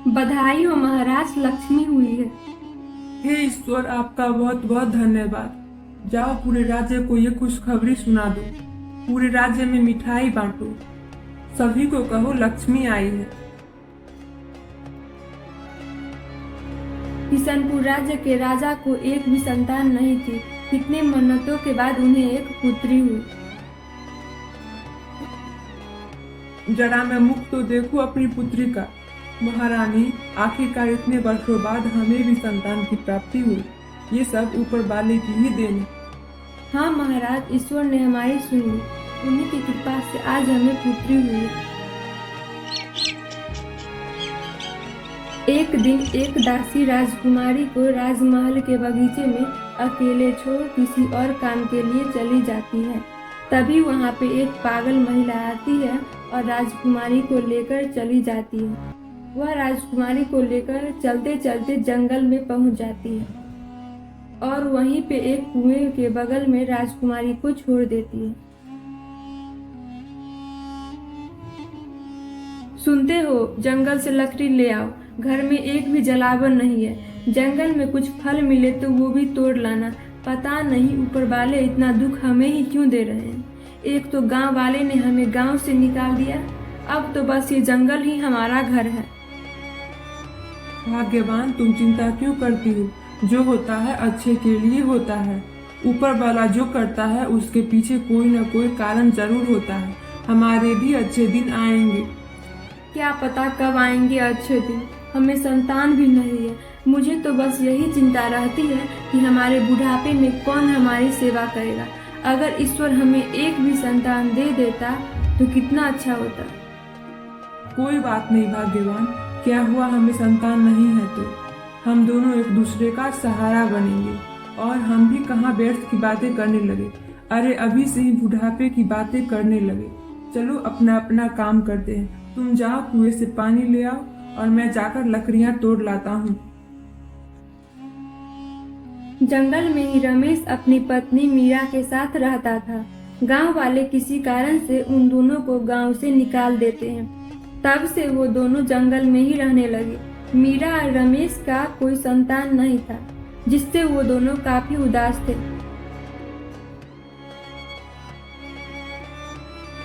बधाई हो महाराज, लक्ष्मी हुई है। हे ईश्वर, आपका बहुत बहुत धन्यवाद। जाओ पूरे राज्य को ये खुशखबरी सुना दो। पूरे राज्य में मिठाई बांटो। सभी को कहो लक्ष्मी आई है। किशनपुर राज्य के राजा को एक भी संतान नहीं थी। कितने मन्नतों के बाद उन्हें एक पुत्री हुई। जरा मैं मुख तो देखो अपनी पुत्री का। महारानी, आखिरकार इतने वर्षों बाद हमें भी संतान की प्राप्ति हुई। ये सब ऊपर वाले की ही देन है। हाँ महाराज, ईश्वर ने हमारी सुनी। उन्हीं की कृपा से आज हमें पुत्री हुई है। एक दिन एक दासी राजकुमारी को राजमहल के बगीचे में अकेले छोड़ किसी और काम के लिए चली जाती है। तभी वहाँ पे एक पागल महिला आती है और राजकुमारी को लेकर चली जाती है। वह राजकुमारी को लेकर चलते चलते जंगल में पहुँच जाती है और वहीं पे एक कुएं के बगल में राजकुमारी को छोड़ देती है। सुनते हो, जंगल से लकड़ी ले आओ। घर में एक भी जलावन नहीं है। जंगल में कुछ फल मिले तो वो भी तोड़ लाना। पता नहीं ऊपर वाले इतना दुख हमें ही क्यों दे रहे हैं। एक तो गांव वाले ने हमें गांव से निकाल दिया, अब तो बस ये जंगल ही हमारा घर है। भाग्यवान, तुम चिंता क्यों करती हो? जो होता है अच्छे के लिए होता है। ऊपर वाला जो करता है उसके पीछे कोई न कोई कारण जरूर होता है। हमारे भी अच्छे दिन आएंगे। क्या पता कब आएंगे अच्छे दिन। हमें संतान भी नहीं है। मुझे तो बस यही चिंता रहती है कि हमारे बुढ़ापे में कौन हमारी सेवा करेगा। अगर ईश्वर हमें एक भी संतान दे देता तो कितना अच्छा होता। कोई बात नहीं भाग्यवान, क्या हुआ हमें संतान नहीं है तो हम दोनों एक दूसरे का सहारा बनेंगे। और हम भी कहाँ व्यर्थ की बातें करने लगे। अरे अभी से ही बुढ़ापे की बातें करने लगे। चलो अपना अपना काम करते हैं। तुम जाओ कुएं से पानी ले आओ और मैं जाकर लकड़ियां तोड़ लाता हूँ। जंगल में ही रमेश अपनी पत्नी मीरा के साथ रहता था। गांव वाले किसी कारण से उन दोनों को गांव से निकाल देते हैं। तब से वो दोनों जंगल में ही रहने लगे। मीरा और रमेश का कोई संतान नहीं था, जिससे वो दोनों काफी उदास थे।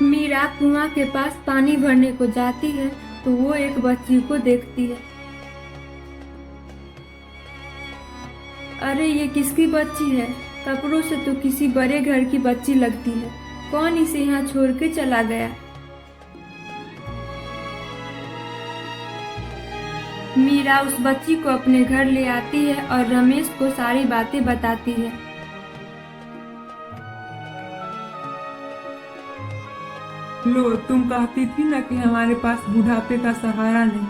मीरा कुआं के पास पानी भरने को जाती है तो वो एक बच्ची को देखती है। अरे ये किसकी बच्ची है? कपड़ों से तो किसी बड़े घर की बच्ची लगती है। कौन इसे यहाँ छोड़ के चला गया? मीरा उस बच्ची को अपने घर ले आती है और रमेश को सारी बातें बताती है। लो, तुम कहती थी ना कि हमारे पास बुढ़ापे का सहारा नहीं।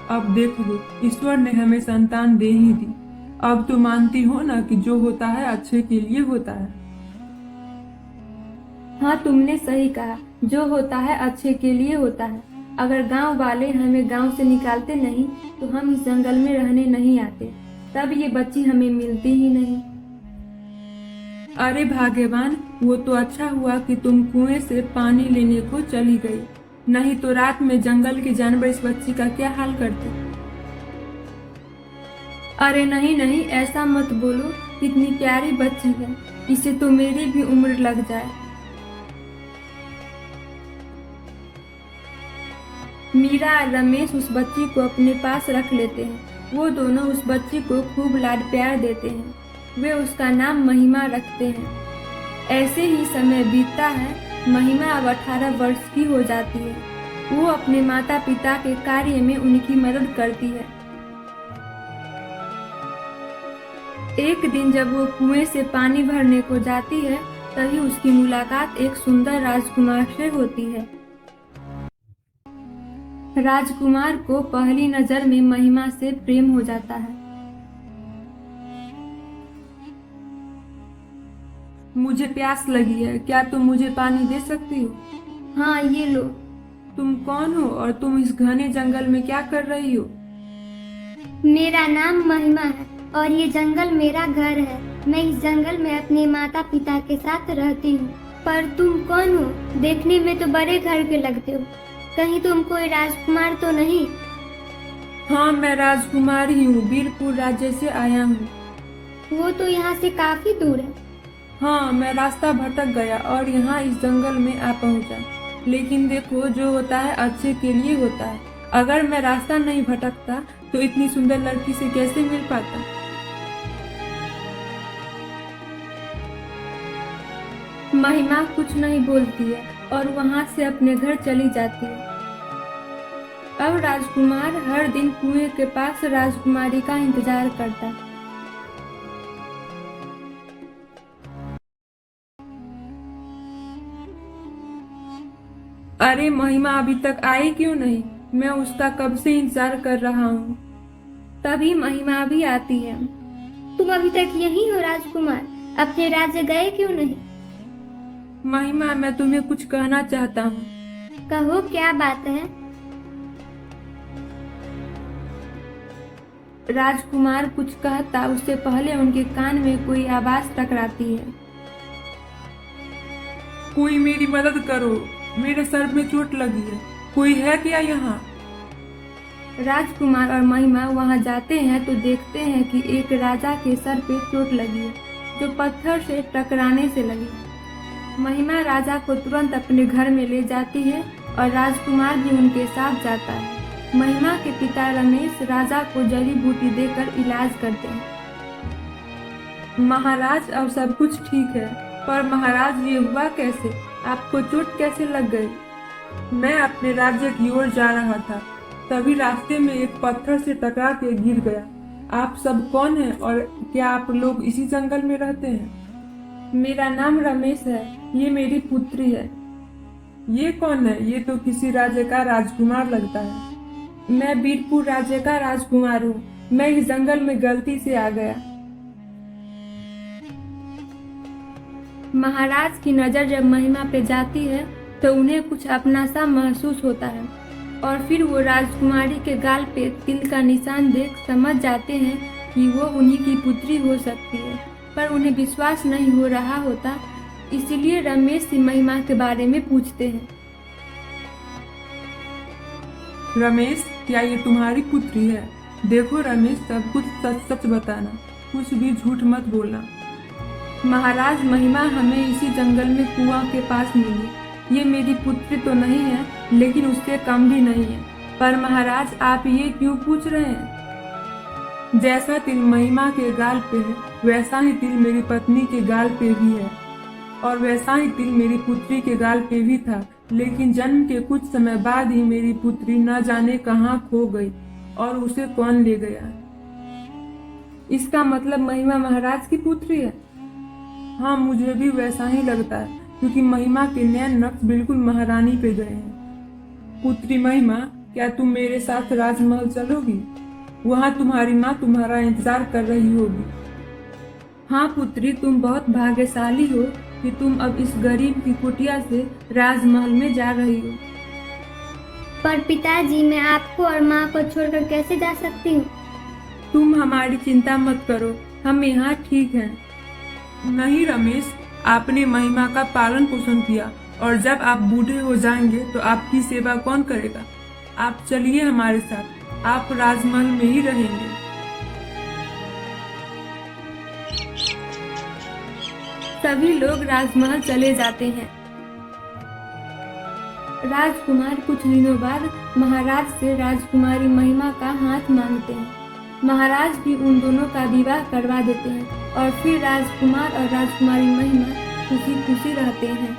अब देख लो, ईश्वर ने हमें संतान दे ही दी। अब तो मानती हो ना कि जो होता है अच्छे के लिए होता है। हाँ, तुमने सही कहा। जो होता है अच्छे के लिए होता है। अगर गांव वाले हमें गांव से निकालते नहीं तो हम इस जंगल में रहने नहीं आते। तब ये बच्ची हमें मिलती ही नहीं। अरे भाग्यवान, वो तो अच्छा हुआ कि तुम कुएं से पानी लेने को चली गई। नहीं तो रात में जंगल के जानवर इस बच्ची का क्या हाल करते। अरे नहीं नहीं, ऐसा मत बोलो। कितनी प्यारी बच्ची है। इसे तो मेरी भी उम्र लग जाए। मीरा और रमेश उस बच्ची को अपने पास रख लेते हैं। वो दोनों उस बच्ची को खूब लाड प्यार देते हैं। वे उसका नाम महिमा रखते हैं। ऐसे ही समय बीतता है। महिमा अब 18 वर्ष की हो जाती है। वो अपने माता पिता के कार्य में उनकी मदद करती है। एक दिन जब वो कुएं से पानी भरने को जाती है, तभी उसकी मुलाकात एक सुंदर राजकुमार से होती है। राजकुमार को पहली नजर में महिमा से प्रेम हो जाता है। मुझे प्यास लगी है, क्या तुम मुझे पानी दे सकती हो? हाँ, ये लो। तुम कौन हो और तुम इस घने जंगल में क्या कर रही हो? मेरा नाम महिमा है और ये जंगल मेरा घर है। मैं इस जंगल में अपने माता पिता के साथ रहती हूँ। पर तुम कौन हो? देखने में तो बड़े घर के लगते हो। कहीं तुम कोई राजकुमार तो नहीं? हाँ, मैं राजकुमारी हूँ, वीरपुर राज्य से आया हूँ। वो तो यहाँ से काफी दूर है। हाँ, मैं रास्ता भटक गया और यहाँ इस जंगल में आ पहुँचा। लेकिन देखो, जो होता है अच्छे के लिए होता है। अगर मैं रास्ता नहीं भटकता तो इतनी सुंदर लड़की से कैसे मिल पाता। महिमा कुछ नहीं बोलती है और वहाँ से अपने घर चली जाती है। अब राजकुमार हर दिन कुएं के पास राजकुमारी का इंतजार करता है। अरे महिमा अभी तक आई क्यों नहीं? मैं उसका कब से इंतजार कर रहा हूँ। तभी महिमा भी आती है। तुम अभी तक यहीं हो राजकुमार? अपने राज्य गए क्यों नहीं? महिमा, मैं तुम्हें कुछ कहना चाहता हूँ। कहो, क्या बात है? राजकुमार कुछ कहता उससे पहले उनके कान में कोई आवाज टकराती है। कोई मेरी मदद करो, मेरे सर में चोट लगी है, कोई है क्या यहाँ? राजकुमार और महिमा वहां जाते हैं तो देखते हैं कि एक राजा के सर पे चोट लगी है, जो पत्थर से टकराने से लगी। महिमा राजा को तुरंत अपने घर में ले जाती है और राजकुमार भी उनके साथ जाता है। महिमा के पिता रमेश राजा को जड़ी बूटी देकर इलाज करते हैं। महाराज, अब सब कुछ ठीक है, पर महाराज ये हुआ कैसे? आपको चोट कैसे लग गई? मैं अपने राज्य की ओर जा रहा था, तभी रास्ते में एक पत्थर से टकरा के गिर गया। आप सब कौन हैं और क्या आप लोग इसी जंगल में रहते हैं? मेरा नाम रमेश है, ये मेरी पुत्री है। ये कौन है? ये तो किसी राज्य का राजकुमार लगता है। मैं वीरपुर राज्य का राजकुमार हूँ। मैं इस जंगल में गलती से आ गया। महाराज की नजर जब महिमा पे जाती है तो उन्हें कुछ अपना सा महसूस होता है और फिर वो राजकुमारी के गाल पे तिल का निशान देख समझ जाते हैं कि वो उन्हीं की पुत्री हो सकती है, पर उन्हें विश्वास नहीं हो रहा होता। इसलिए रमेश से महिमा के बारे में पूछते हैं। रमेश, क्या ये तुम्हारी पुत्री है? देखो रमेश, सब कुछ सच सच बताना, कुछ भी झूठ मत बोलना। महाराज, महिमा हमें इसी जंगल में कुआं के पास मिली। ये मेरी पुत्री तो नहीं है, लेकिन उससे कम भी नहीं है। पर महाराज, आप ये क्यों पूछ रहे हैं? जैसा तिल महिमा के गाल पे है, वैसा ही तिल मेरी पत्नी के गाल पे भी है, और वैसा ही तिल मेरी पुत्री के गाल पे भी था। लेकिन जन्म के कुछ समय बाद ही मेरी पुत्री न जाने कहाँ खो गई और उसे कौन ले गया। इसका मतलब महिमा महाराज की पुत्री है? हाँ, मुझे भी वैसा ही लगता है, क्योंकि महिमा के नैन नक्श बिल्कुल महारानी पे गए हैं। पुत्री महिमा, क्या तुम मेरे साथ राजमहल चलोगी? वहाँ तुम्हारी माँ तुम्हारा इंतजार कर रही होगी। हाँ पुत्री, तुम बहुत भाग्यशाली हो कि तुम अब इस गरीब की कुटिया से राजमहल में जा रही हो। पर पिताजी, मैं आपको और माँ को छोड़कर कैसे जा सकती हूँ? तुम हमारी चिंता मत करो, हम यहाँ ठीक हैं। नहीं रमेश, आपने महिमा का पालन पोषण किया और जब आप बूढ़े हो जाएंगे तो आपकी सेवा कौन करेगा? आप चलिए हमारे साथ, आप राजमहल में ही रहेंगे। सभी लोग राजमहल चले जाते हैं। राजकुमार कुछ दिनों बाद महाराज से राजकुमारी महिमा का हाथ मांगते हैं। महाराज भी उन दोनों का विवाह करवा देते हैं और फिर राजकुमार और राजकुमारी महिमा खुशी खुशी रहते हैं।